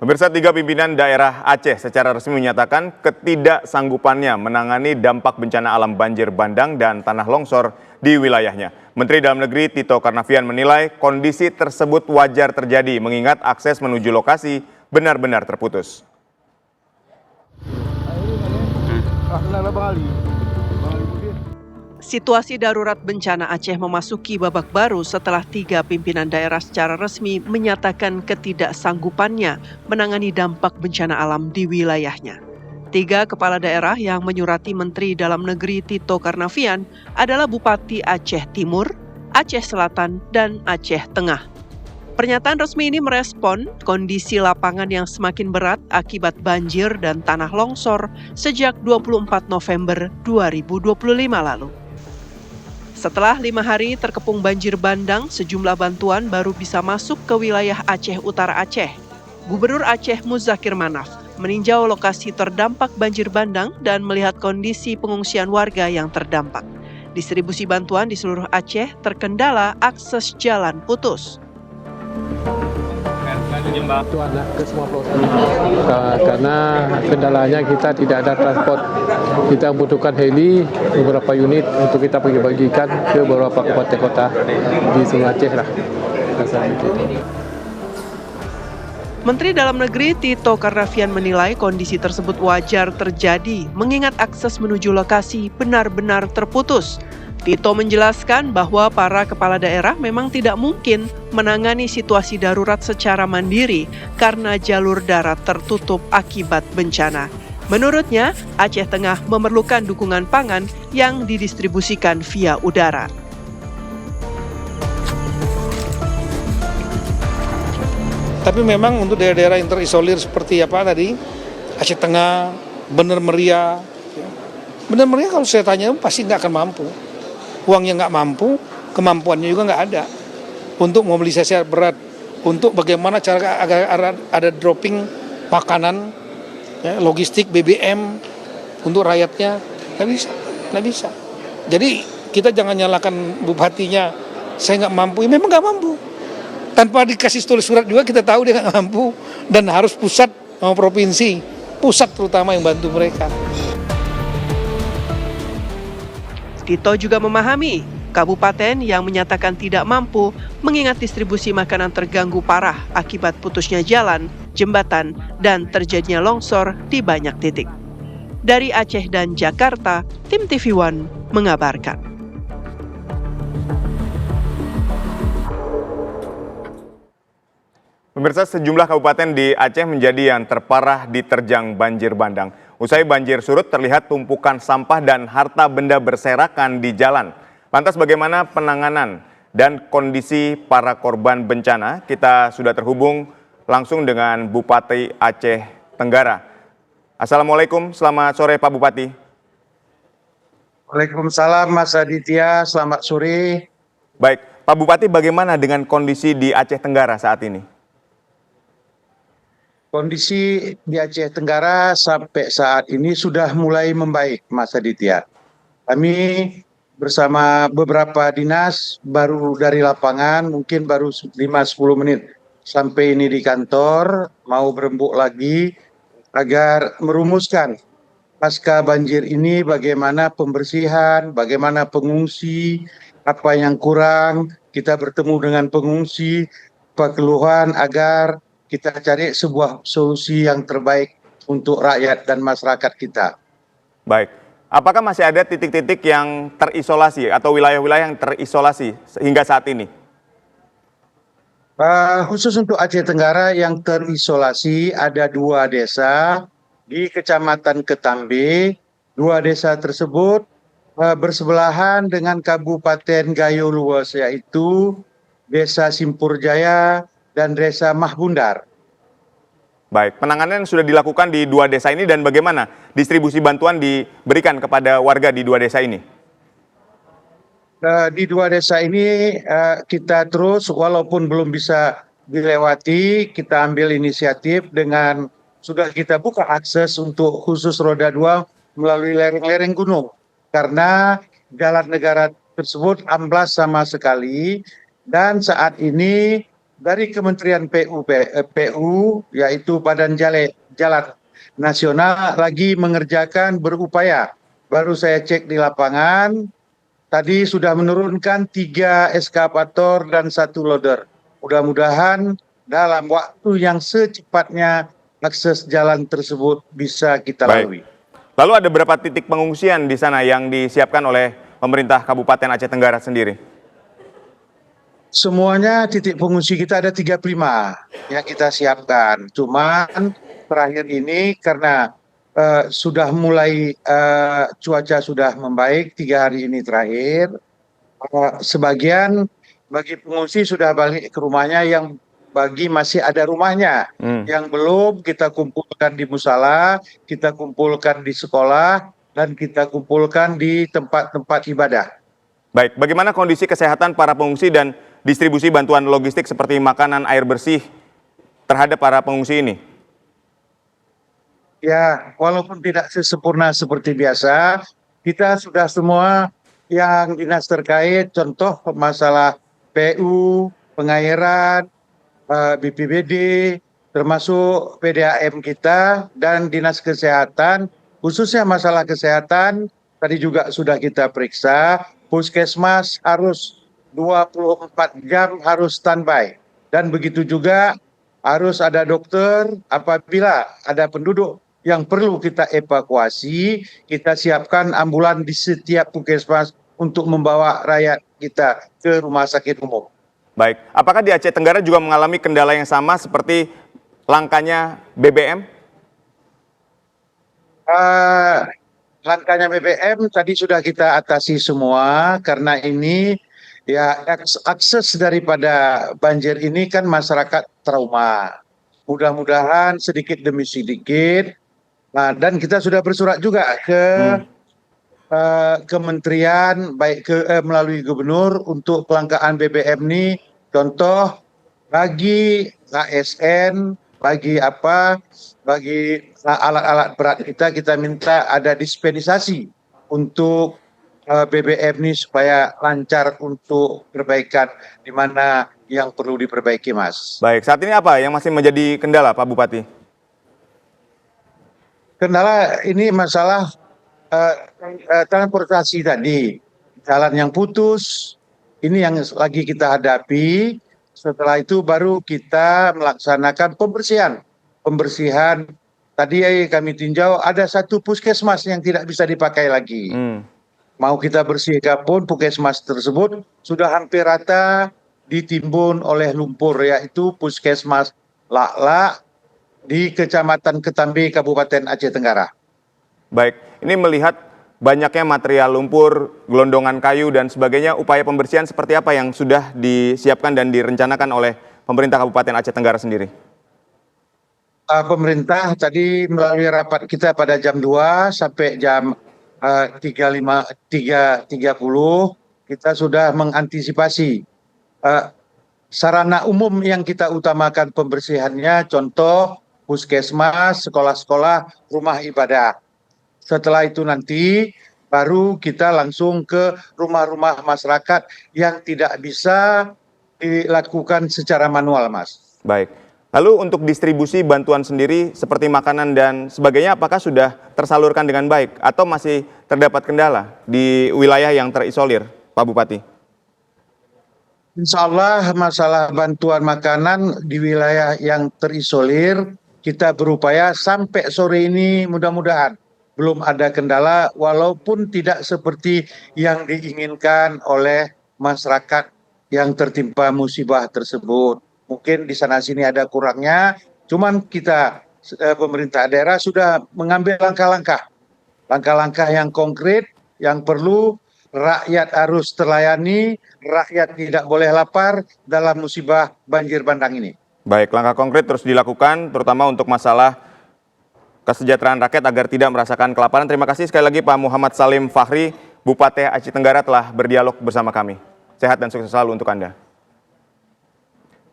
Pemirsa, 3 pimpinan daerah Aceh secara resmi menyatakan ketidaksanggupannya menangani dampak bencana alam banjir bandang dan tanah longsor di wilayahnya. Menteri Dalam Negeri Tito Karnavian menilai kondisi tersebut wajar terjadi mengingat akses menuju lokasi benar-benar terputus. Situasi darurat bencana Aceh memasuki babak baru setelah 3 pimpinan daerah secara resmi menyatakan ketidaksanggupannya menangani dampak bencana alam di wilayahnya. 3 kepala daerah yang menyurati Menteri Dalam Negeri Tito Karnavian adalah Bupati Aceh Timur, Aceh Selatan, dan Aceh Tengah. Pernyataan resmi ini merespon kondisi lapangan yang semakin berat akibat banjir dan tanah longsor sejak 24 November 2025 lalu. Setelah 5 hari terkepung banjir bandang, sejumlah bantuan baru bisa masuk ke wilayah Aceh Utara Aceh. Gubernur Aceh Muzakir Manaf meninjau lokasi terdampak banjir bandang dan melihat kondisi pengungsian warga yang terdampak. Distribusi bantuan di seluruh Aceh terkendala akses jalan putus. Itu anak ke semua pelosok karena kendalanya kita tidak ada transport. Kita membutuhkan heli beberapa unit untuk kita bagi-bagikan ke beberapa kabupaten kota di seluruh Aceh lah. Menteri Dalam Negeri Tito Karnavian menilai kondisi tersebut wajar terjadi mengingat akses menuju lokasi benar-benar terputus. Tito menjelaskan bahwa para kepala daerah memang tidak mungkin menangani situasi darurat secara mandiri karena jalur darat tertutup akibat bencana. Menurutnya, Aceh Tengah memerlukan dukungan pangan yang didistribusikan via udara. Tapi memang untuk daerah-daerah yang terisolir seperti apa tadi, Aceh Tengah, Bener Meriah kalau saya tanya pasti nggak akan mampu. Uangnya nggak mampu, kemampuannya juga nggak ada untuk mobilisasi alat berat, untuk bagaimana cara agar ada dropping makanan, ya, logistik BBM untuk rakyatnya, nggak bisa. Jadi kita jangan nyalakan bupatinya, saya nggak mampu, ya memang nggak mampu. Tanpa dikasih tulis surat juga kita tahu dia nggak mampu dan harus pusat sama provinsi, pusat terutama yang bantu mereka. Tito juga memahami kabupaten yang menyatakan tidak mampu mengingat distribusi makanan terganggu parah akibat putusnya jalan, jembatan, dan terjadinya longsor di banyak titik. Dari Aceh dan Jakarta, tim TV One mengabarkan. Pemirsa, sejumlah kabupaten di Aceh menjadi yang terparah diterjang banjir bandang. Usai banjir surut, terlihat tumpukan sampah dan harta benda berserakan di jalan. Lantas bagaimana penanganan dan kondisi para korban bencana? Kita sudah terhubung langsung dengan Bupati Aceh Tenggara. Assalamualaikum, selamat sore Pak Bupati. Waalaikumsalam Mas Aditya, selamat sore. Baik, Pak Bupati, bagaimana dengan kondisi di Aceh Tenggara saat ini? Kondisi di Aceh Tenggara sampai saat ini sudah mulai membaik, Mas Aditya. Kami bersama beberapa dinas baru dari lapangan, mungkin baru 5-10 menit sampai ini di kantor, mau berembuk lagi agar merumuskan pasca banjir ini bagaimana pembersihan, bagaimana pengungsi, apa yang kurang, kita bertemu dengan pengungsi, apa keluhan agar kita cari sebuah solusi yang terbaik untuk rakyat dan masyarakat kita. Baik, apakah masih ada titik-titik yang terisolasi atau wilayah-wilayah yang terisolasi hingga saat ini? Khusus untuk Aceh Tenggara yang terisolasi ada 2 desa di Kecamatan Ketambe. 2 desa tersebut bersebelahan dengan Kabupaten Gayo Luas, yaitu Desa Simpurjaya dan Desa Mahbundar. Baik, penanganan sudah dilakukan di 2 desa ini dan bagaimana distribusi bantuan diberikan kepada warga di 2 desa ini? Di 2 desa ini kita terus walaupun belum bisa dilewati, kita ambil inisiatif dengan sudah kita buka akses untuk khusus roda 2 melalui lereng-lereng gunung. Karena jalan negara tersebut amblas sama sekali dan saat ini dari Kementerian PU yaitu Badan Jalan Nasional lagi mengerjakan berupaya. Baru saya cek di lapangan, tadi sudah menurunkan 3 eskavator dan 1 loader. Mudah-mudahan dalam waktu yang secepatnya akses jalan tersebut bisa kita lalui. Lalu ada berapa titik pengungsian di sana yang disiapkan oleh pemerintah Kabupaten Aceh Tenggara sendiri? Semuanya titik pengungsi kita ada 35 yang kita siapkan. Cuman terakhir ini karena sudah mulai cuaca sudah membaik 3 hari ini terakhir, sebagian bagi pengungsi sudah balik ke rumahnya, yang bagi masih ada rumahnya yang belum kita kumpulkan di musala, kita kumpulkan di sekolah, dan kita kumpulkan di tempat-tempat ibadah. Baik, bagaimana kondisi kesehatan para pengungsi dan distribusi bantuan logistik seperti makanan, air bersih terhadap para pengungsi ini? Ya, walaupun tidak sesempurna seperti biasa, kita sudah semua yang dinas terkait, contoh masalah PU, pengairan, BPBD, termasuk PDAM kita dan dinas kesehatan, khususnya masalah kesehatan, tadi juga sudah kita periksa, puskesmas harus 24 jam harus standby. Dan begitu juga harus ada dokter apabila ada penduduk yang perlu kita evakuasi, kita siapkan ambulan di setiap puskesmas untuk membawa rakyat kita ke rumah sakit umum. Baik, apakah di Aceh Tenggara juga mengalami kendala yang sama seperti langkanya BBM? Langkanya BBM tadi sudah kita atasi semua, karena ini ya akses daripada banjir ini kan masyarakat trauma. Mudah-mudahan sedikit demi sedikit. Nah, dan kita sudah bersurat juga ke kementerian, baik melalui gubernur untuk kelangkaan BBM ini. Contoh bagi ASN, bagi alat-alat berat kita minta ada dispensasi untuk BBM ini supaya lancar untuk perbaikan di mana yang perlu diperbaiki, Mas. Baik, saat ini apa yang masih menjadi kendala, Pak Bupati? Kendala ini masalah transportasi tadi, jalan yang putus, ini yang lagi kita hadapi. Setelah itu baru kita melaksanakan pembersihan. Tadi kami tinjau ada 1 puskesmas yang tidak bisa dipakai lagi. Mau kita bersihkan pun puskesmas tersebut sudah hampir rata ditimbun oleh lumpur, yaitu puskesmas Lak di Kecamatan Ketambi, Kabupaten Aceh Tenggara. Baik, ini melihat banyaknya material lumpur, gelondongan kayu dan sebagainya, upaya pembersihan seperti apa yang sudah disiapkan dan direncanakan oleh pemerintah Kabupaten Aceh Tenggara sendiri? Pemerintah tadi melalui rapat kita pada jam 2 sampai jam 3.30 kita sudah mengantisipasi sarana umum yang kita utamakan pembersihannya, contoh puskesmas, sekolah-sekolah, rumah ibadah. Setelah itu nanti baru kita langsung ke rumah-rumah masyarakat yang tidak bisa dilakukan secara manual, Mas. Baik. Lalu untuk distribusi bantuan sendiri seperti makanan dan sebagainya, apakah sudah tersalurkan dengan baik atau masih terdapat kendala di wilayah yang terisolir, Pak Bupati? Insya Allah masalah bantuan makanan di wilayah yang terisolir, kita berupaya sampai sore ini mudah-mudahan belum ada kendala, walaupun tidak seperti yang diinginkan oleh masyarakat yang tertimpa musibah tersebut. Mungkin di sana-sini ada kurangnya, cuman kita pemerintah daerah sudah mengambil langkah-langkah yang konkret, yang perlu rakyat harus terlayani, rakyat tidak boleh lapar dalam musibah banjir bandang ini. Baik, langkah konkret terus dilakukan, terutama untuk masalah kesejahteraan rakyat agar tidak merasakan kelaparan. Terima kasih sekali lagi Pak Muhammad Salim Fakhri, Bupati Aceh Tenggara telah berdialog bersama kami. Sehat dan sukses selalu untuk Anda.